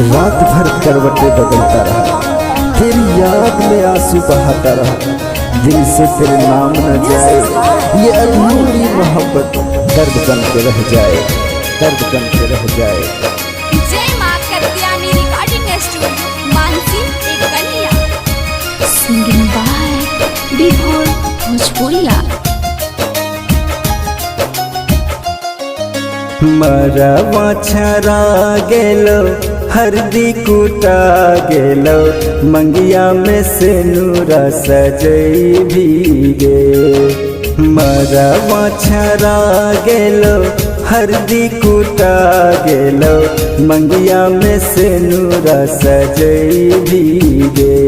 रात भर करवटें बदलता रहा, तेरी याद में आंसू बहाता रहा। दिल से तेरे नाम न जाए, ये अधूरी मोहब्बत दर्द बन के रह जाए, दर्द बन के रह जाए। जय मां कत्यानी रिकॉर्डिंग स्टूडियो मानसी एक कन्या। सिंगिंग बाय विभोर भोजपुरिया। मरवा छरा गेलो, हरदी कुटा गेलो, मंगिया में से नूरा सजई भीगे। मरवा छरा गेलो, हरदी कुटा गेलो, मंगिया में से नूरा सजई भीगे।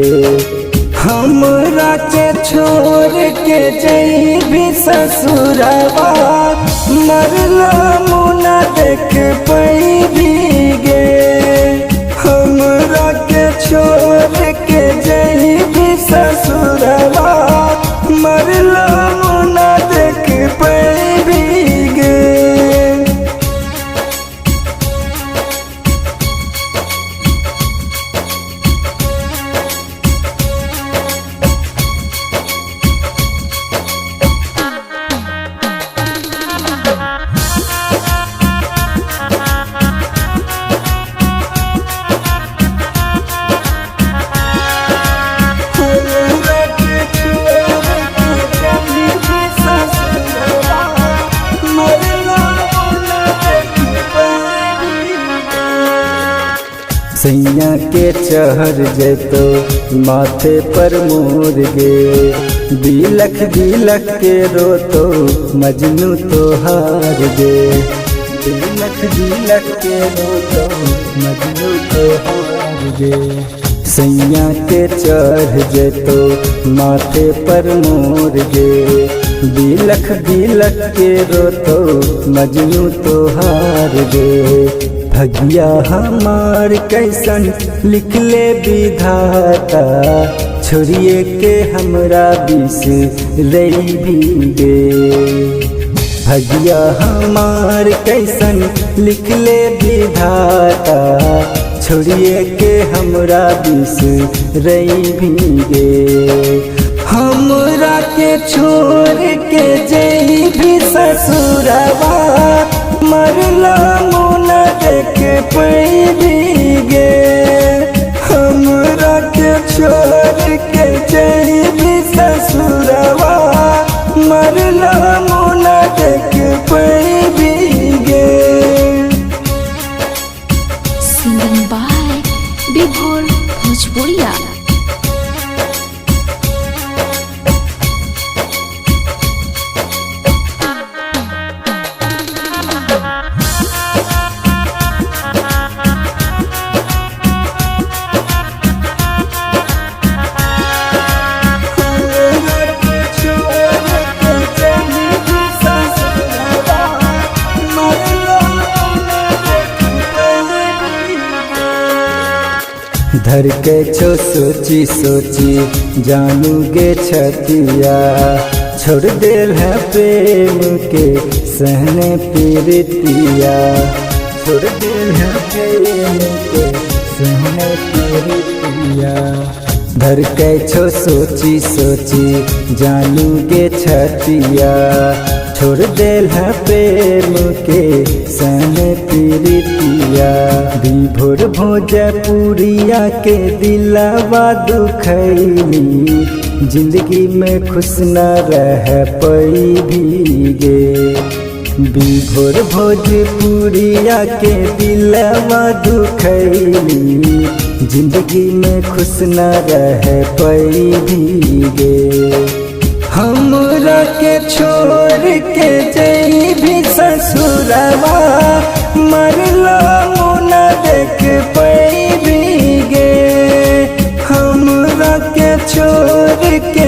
हमरा के छोड़ के जई भी ससुरवा, मरला मुना देख पई भीगे। हमरा के छोड़ के जई भी ससुरवा, मरला मुना देख पई भीगे। सैया के चढ़ जैतो माथे पर मोर गे, बिलख बिलख के रोतो मजनू तो हार गे। बिलख बिलख के रोतो मजनू तो हार गे। सैया के चढ़ जैतो माथे पर मोर गे, बिलख बिलख के रोतो मजनू तो हार गे। भगिया हमार कैसन लिखले विधाता, छोड़िए के हमरा बिस रही भीगे। भगिया हमार कैसन लिखले विधाता, छोड़िए के हमरा बिस रही भीगे। हमरा के छोड़ के जई भी ससुरवा, मरला मुना देख पई भीगे। हमरा के छोड़ के जई भी ससुरवा, मरला मुना देख पई भीगे। सिंगिंग बाय विभोर भोजपुरिया। धर के छो सोची सोची जानूगे छतिया, छोड़ देल है प्रेम के सहने पीरितिया। छोड़ देल है प्रेम के सहने पीरितिया। धर के छो सोची सोची जानूगे छतिया, छोड़ देल है प्रेम के सहने पीरितिया। विभोर भोजपुरिया के दिलवा दुखैली, जिंदगी में खुश न रह पई भीगे। विभोर भोजपुरिया के दिलवा दुखैली, जिंदगी में खुश न रह पई भीगे। हमरा के छोड़ के जई भी ससुरवा, मरला मुना देख पई भीगे। हमरा के छोड़ के